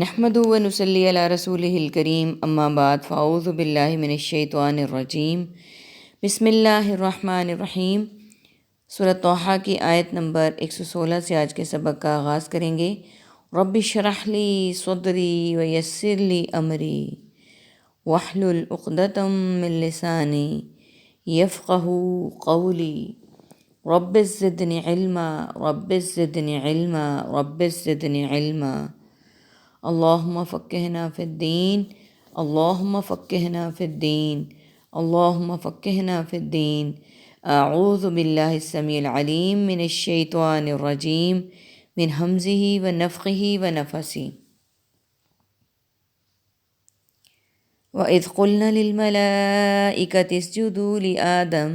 نحمدہ و نصلی علی رسولہ الکریم اما بعد فاعوذ باللہ من الشیطان الرجیم بسم اللہ الرحمن الرحیم۔ سورۃ طٰہٰ کی آیت نمبر 116 سے آج کے سبق کا آغاز کریں گے۔ رب اشرح لی صدری ویسر لی امری واحلل عقدۃ من لسانی یفقہوا قولی رب زدنی علما رب زدنی علما رب زدنی علما۔ اللہم فقہنا فی الدین اللہم فقہنا فی الدین اللہم فقہنا فی الدین۔ اعوذ باللہ السمیع العلیم من الشیطان الرجیم من ہمزہ ونفخہ ونفثہ۔ وَإِذْ قُلْنَا لِلْمَلَائِكَةِ اسْجُدُوا لِآدَمَ،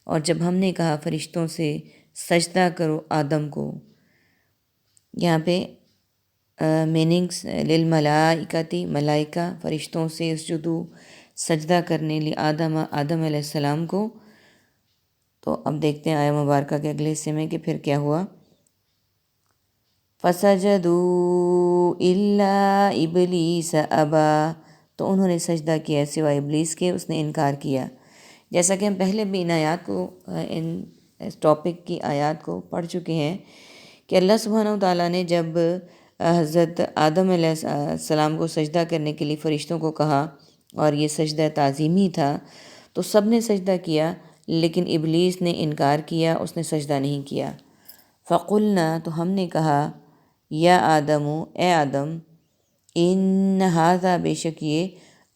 اور جب ہم نے کہا فرشتوں سے سجدہ کرو آدم کو۔ یہاں پہ میننگس للملائکتی، ملائکہ فرشتوں سے، اسجدو سجدہ کرنے لی آدم علیہ السلام کو۔ تو اب دیکھتے ہیں آیہ مبارکہ کے اگلے حصے میں کہ پھر کیا ہوا۔ فَسَجَدُوا إِلَّا إِبْلِيسَ أَبَى، تو انہوں نے سجدہ کیا سوائے ابلیس کے، اس نے انکار کیا۔ جیسا کہ ہم پہلے بھی ان آیات کو، ان ٹاپک کی آیات کو پڑھ چکے ہیں کہ اللہ سبحانہ و تعالیٰ نے جب حضرت آدم علیہ السلام کو سجدہ کرنے کے لیے فرشتوں کو کہا، اور یہ سجدہ تعظیمی تھا، تو سب نے سجدہ کیا، لیکن ابلیس نے انکار کیا، اس نے سجدہ نہیں کیا۔ فَقُلْنَا، تو ہم نے کہا، یا آدم، اے آدم، ان ھذا، بے شک یہ،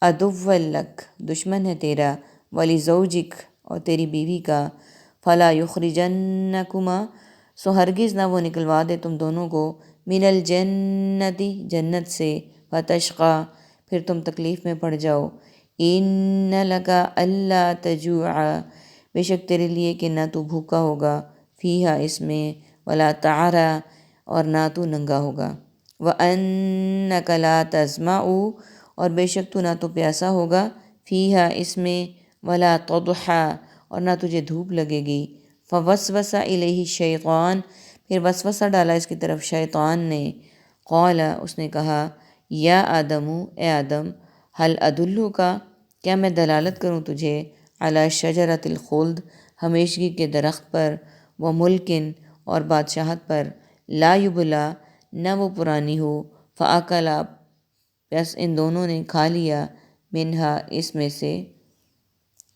عدو لک، دشمن ہے تیرا، ولزوجک، اور تیری بیوی کا، فلا یخرجنکما، سو ہرگز نہ وہ نکلوا دے تم دونوں کو، من الجنتی، جنت سے، فتشقی، پھر تم تکلیف میں پڑ جاؤ، ان لک الا تجوع، بے شک تیرے لیے کہ نہ تو بھوکا ہوگا، فیہا، اس میں، ولا تعری، اور نہ تو ننگا ہوگا، وانک لا تظمأ، اور بے شک تو نہ تو پیاسا ہوگا، فیہا، اس میں، ولا تضحی، اور نہ تجھے دھوپ لگے گی۔ فوسوس الیہ الشیطان، پھر وسوسہ ڈالا اس کی طرف شیطان نے، قال، اس نے کہا، یا آدم، اے آدم، هل ادلک، کیا میں دلالت کروں تجھے، علی شجرۃ الخلد، ہمیشگی کے درخت پر، وملکن، اور بادشاہت پر، لا یبلی، نہ وہ پرانی ہو، فاکلا، بس ان دونوں نے کھا لیا، منہا، اس میں سے۔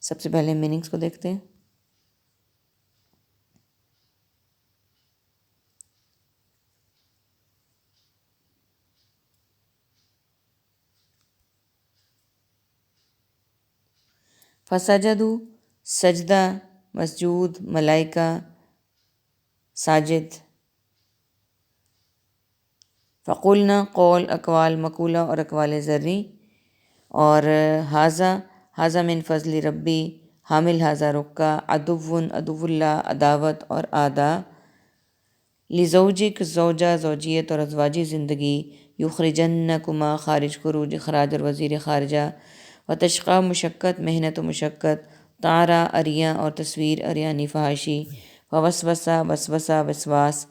سب سے پہلے میننگس کو دیکھتے ہیں۔ فسجدوا، سجدہ، مسجود، ملائکہ، ساجد۔ فقلنا، قول، اقوال مقولہ اور اقوال ضرعی، اور ھذا من فضل ربی، حامل ھذا رکا، عدو، عدو اللہ، عداوت اور اعداء، لزوجک، زوجہ، زوجیت اور ازواجی زندگی، یخرجنکما، خارج کرو، اخراج اور وزیر خارجہ، وتشقی، مشقت، محنت و مشقت، تعری، اریاں اور تصویر، اریانی فحاشی، فوسوسہ، وسوسہ، وسواس،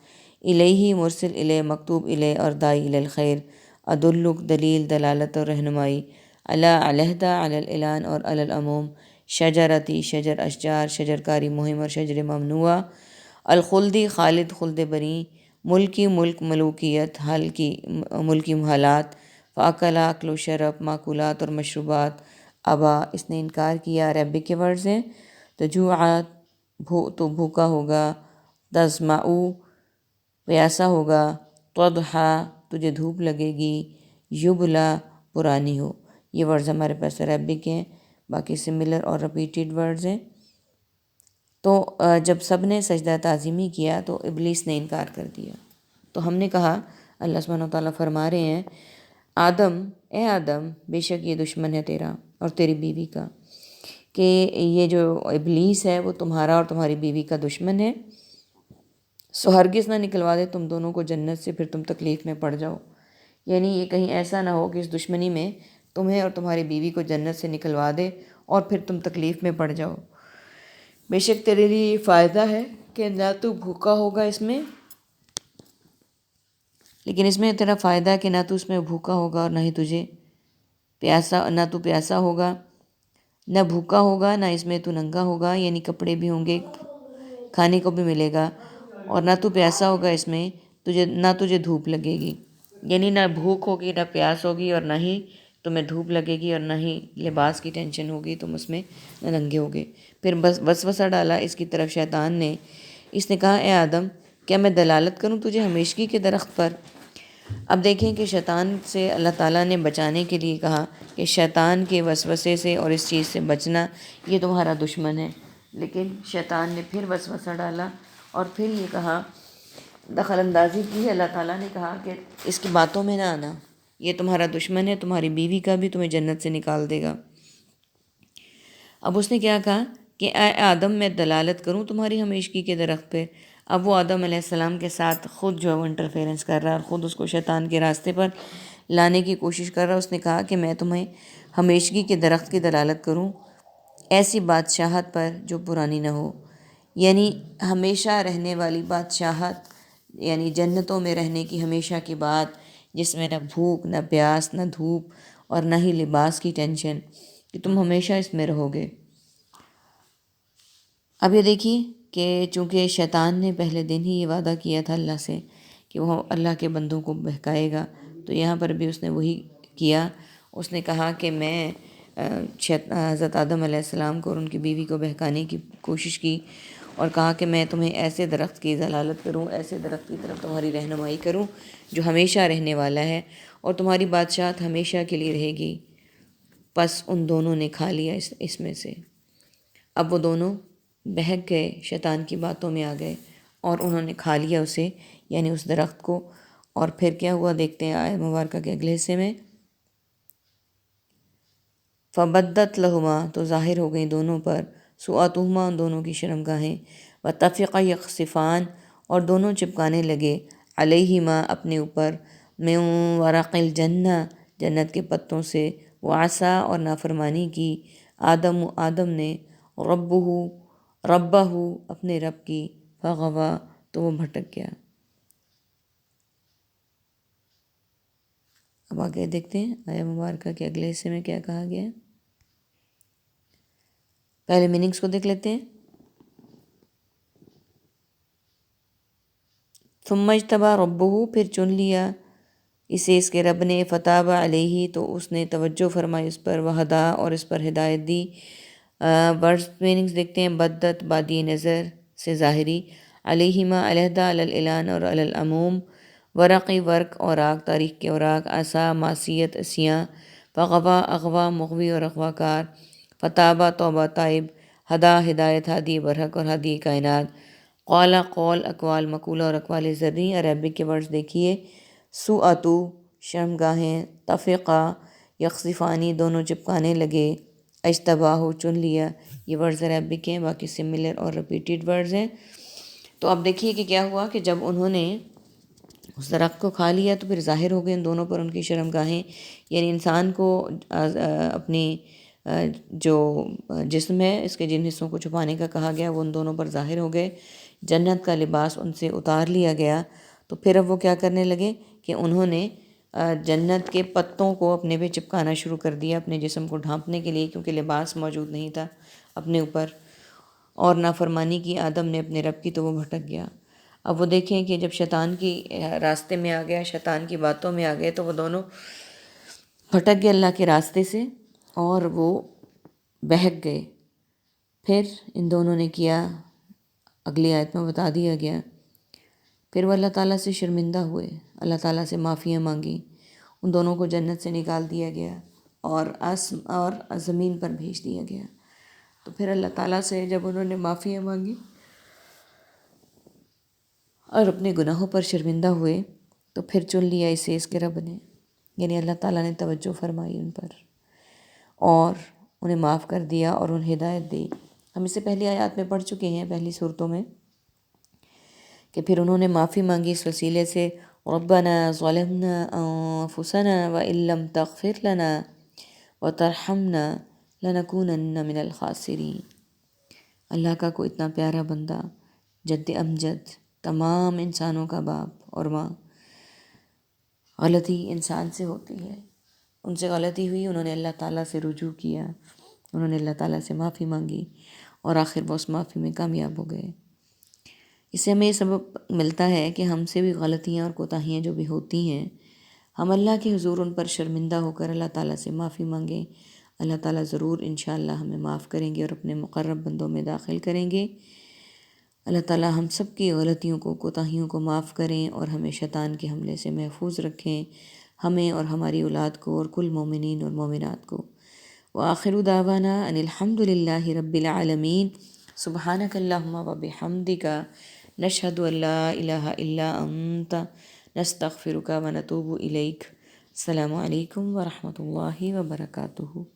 الیہ، مرسل الیہ، مکتوب الیہ اور داعی الی الخیر، ادلک، دلیل، دلالت اور رہنمائی، علی، علیحدہ، علی الاعلان اور علی العموم، شجرتی، شجر، اشجار، شجر کاری مہم اور شجر ممنوعہ، الخلدی، خالد، خلد بری، ملکی، ملک، ملوکیت، حل کی، ملکی حالات، فاکلا، اکل و شرب، ماکولات اور مشروبات، ابا، اس نے انکار کیا، عربک کے ورڈز ہیں، تجوع، تو بھوکا ہوگا، تظمأ، پیاسا ہوگا، تضحی، تجھے دھوپ لگے گی، یبلی، پرانی ہو۔ یہ ورڈز ہمارے پاس عربک ہیں، باقی سملر اور ریپیٹیڈ ورڈز ہیں۔ تو جب سب نے سجدہ تعظیمی کیا تو ابلیس نے انکار کر دیا۔ تو ہم نے کہا، اللہ سبحانہ وتعالیٰ فرما رہے ہیں، آدم، اے آدم، بے شک یہ دشمن ہے تیرا اور تیری بیوی کا، کہ یہ جو ابلیس ہے وہ تمہارا اور تمہاری بیوی کا دشمن ہے، سو ہرگز نہ نکلوا دے تم دونوں کو جنت سے، پھر تم تکلیف میں پڑ جاؤ۔ یعنی یہ کہیں ایسا نہ ہو کہ اس دشمنی میں تمہیں اور تمہاری بیوی کو جنت سے نکلوا دے اور پھر تم تکلیف میں پڑ جاؤ۔ بے شک تیرے لیے یہ فائدہ ہے کہ نہ تو بھوکا ہوگا اس میں، لیکن اس میں تیرا فائدہ ہے کہ نہ تو اس میں بھوکا ہوگا اور نہ ہی تجھے پیاسا، نہ تو پیاسا ہوگا، نہ بھوکا ہوگا، نہ اس میں تو ننگا ہوگا، یعنی کپڑے بھی ہوں گے، کھانے کو بھی ملے گا، اور نہ تو پیاسا ہوگا اس میں، نہ تجھے دھوپ لگے گی، یعنی نہ بھوک ہوگی نہ پیاس ہوگی اور نہ ہی تمہیں دھوپ لگے گی اور نہ ہی لباس کی ٹینشن ہوگی، تم اس میں نہ ننگے ہوگے۔ پھر بس وسوسہ ڈالا اس کی طرف شیطان نے، اس نے کہا اے آدم کیا میں دلالت کروں تجھے ہمیشگی کے درخت پر؟ اب دیکھیں کہ شیطان سے اللہ تعالیٰ نے بچانے کے لیے کہا کہ شیطان کے وسوسے سے اور اس چیز سے بچنا یہ تمہارا دشمن ہے، لیکن شیطان نے پھر وسوسہ ڈالا اور پھر یہ کہا، دخل اندازی کی ہے، اللہ تعالیٰ نے کہا کہ اس کی باتوں میں نہ آنا، یہ تمہارا دشمن ہے، تمہاری بیوی کا بھی تمہیں جنت سے نکال دے گا۔ اب اس نے کیا کہا کہ اے آدم میں دلالت کروں تمہاری ہمیشگی کے درخت پہ۔ اب وہ آدم علیہ السلام کے ساتھ خود جو ہے وہ انٹرفیرنس کر رہا ہے اور خود اس کو شیطان کے راستے پر لانے کی کوشش کر رہا ہے۔ اس نے کہا کہ میں تمہیں ہمیشگی کے درخت کی دلالت کروں، ایسی بادشاہت پر جو پرانی نہ ہو، یعنی ہمیشہ رہنے والی بادشاہت، یعنی جنتوں میں رہنے کی ہمیشہ کی بات، جس میں نہ بھوک نہ پیاس نہ دھوپ اور نہ ہی لباس کی ٹینشن، کہ تم ہمیشہ اس میں رہو گے۔ اب یہ دیکھیے کہ چونکہ شیطان نے پہلے دن ہی یہ وعدہ کیا تھا اللہ سے کہ وہ اللہ کے بندوں کو بہکائے گا، تو یہاں پر بھی اس نے وہی کیا۔ اس نے کہا کہ میں حضرت آدم علیہ السلام کو اور ان کی بیوی کو بہکانے کی کوشش کی اور کہا کہ میں تمہیں ایسے درخت کی دلالت کروں، ایسے درخت کی طرف تمہاری رہنمائی کروں جو ہمیشہ رہنے والا ہے اور تمہاری بادشاہت ہمیشہ کے لیے رہے گی۔ پس ان دونوں نے کھا لیا اس میں سے۔ اب وہ دونوں بہک گئے، شیطان کی باتوں میں آ گئے اور انہوں نے کھا لیا اسے، یعنی اس درخت کو۔ اور پھر کیا ہوا دیکھتے ہیں آیت مبارکہ کے اگلے حصے میں، فبدت لہما، تو ظاہر ہو گئیں دونوں پر، سوءتہما، ان دونوں کی شرمگاہیں، وطفقا یخصفان، اور دونوں چپکانے لگے، علیہما، اپنے اوپر، من ورق الجنہ، جنت کے پتوں سے، وعصا، اور نافرمانی کی، آدم نے، ربہ، اپنے رب کی، فغوا، تو وہ بھٹک گیا۔ اب آگے دیکھتے ہیں آیہ مبارکہ کے اگلے حصے میں کیا کہا گیا ہے۔ پہلے میننگز کو دیکھ لیتے ہیں۔ ثم اجتبا ربہ، پھر چن لیا اسے اس کے رب نے، فتاب علیہ، تو اس نے توجہ فرمائی اس پر، وہدا، اور اس پر ہدایت دی۔ ورڈز میننگز دیکھتے ہیں۔ بدت، بادی نظر سے ظاہری، علیہما، علیحدہ، علی الاعلان اور علی العموم، ورقی، ورق، اوراق، تاریخ کے اوراق، عصا، معصیت، عصیاں، فغوا، اغوا، مغوی اور اغوا کار، فتابہ، توبہ، تائب، ہدا، ہدایت، ہادی برحق اور ہادی کائنات، قالا، قول، اقوال مقولہ اور اقوال زرعی۔ عربک کے ورڈز دیکھیے، سوءتو، شرمگاہیں، طفقہ، یخصفانی، دونوں چپکانے لگے، اجتباہ، چن لیا۔ یہ ورڈز عربک ہیں، باقی سملر اور ریپیٹیڈ ورڈز ہیں۔ تو اب دیکھیے کہ کیا ہوا کہ جب انہوں نے اس درخت کو کھا لیا تو پھر ظاہر ہو گئے ان دونوں پر ان کی شرمگاہیں، یعنی انسان کو اپنی جو جسم ہے اس کے جن حصوں کو چھپانے کا کہا گیا وہ ان دونوں پر ظاہر ہو گئے، جنت کا لباس ان سے اتار لیا گیا۔ تو پھر اب وہ کیا کرنے لگے کہ انہوں نے جنت کے پتوں کو اپنے پہ چپکانا شروع کر دیا اپنے جسم کو ڈھانپنے کے لیے، کیونکہ لباس موجود نہیں تھا اپنے اوپر، اور نافرمانی کی آدم نے اپنے رب کی تو وہ بھٹک گیا۔ اب وہ دیکھیں کہ جب شیطان کی راستے میں آ گیا، شیطان کی باتوں میں آ گئے، تو وہ دونوں بھٹک گئے اللہ کے راستے سے اور وہ بہک گئے۔ پھر ان دونوں نے کیا، اگلی آیت میں بتا دیا گیا، پھر وہ اللہ تعالیٰ سے شرمندہ ہوئے، اللہ تعالیٰ سے معافیاں مانگی، ان دونوں کو جنت سے نکال دیا گیا اور زمین پر بھیج دیا گیا۔ تو پھر اللہ تعالیٰ سے جب انہوں نے معافیاں مانگی اور اپنے گناہوں پر شرمندہ ہوئے تو پھر چن لیا اسے اس کے رب نے، یعنی اللہ تعالیٰ نے توجہ فرمائی ان پر اور انہیں معاف کر دیا اور انہیں ہدایت دی۔ ہم اس سے پہلی آیات میں پڑھ چکے ہیں، پہلی صورتوں میں، کہ پھر انہوں نے معافی مانگی اس وسیلے سے، ربنا ظلمنا انفسنا وان لم تغفر لنا وترحمنا لنکونن من الخاسرین۔ اللہ کا کوئی اتنا پیارا بندہ، جد امجد، تمام انسانوں کا باپ اور ماں، غلطی انسان سے ہوتی ہے، ان سے غلطی ہوئی، انہوں نے اللہ تعالیٰ سے رجوع کیا، انہوں نے اللہ تعالیٰ سے معافی مانگی اور آخر وہ اس معافی میں کامیاب ہو گئے۔ اس سے ہمیں یہ سبق ملتا ہے کہ ہم سے بھی غلطیاں اور کوتاہیاں جو بھی ہوتی ہیں، ہم اللہ کے حضور ان پر شرمندہ ہو کر اللہ تعالیٰ سے معافی مانگیں۔ اللہ تعالیٰ ضرور انشاءاللہ ہمیں معاف کریں گے اور اپنے مقرب بندوں میں داخل کریں گے۔ اللہ تعالیٰ ہم سب کی غلطیوں کو، کوتاہیوں کو معاف کریں اور ہمیں شیطان کے حملے سے محفوظ رکھیں، ہمیں اور ہماری اولاد کو اور کل مومنین اور مومنات کو۔ وآخر دعوانا ان الحمد للہ رب العالمین۔ سبحانک اللہم وبحمدک، نشہد ان لا الہ الا انت، نستغفرک ونتوب الیک۔ السلام علیکم ورحمۃ اللہ وبرکاتہ۔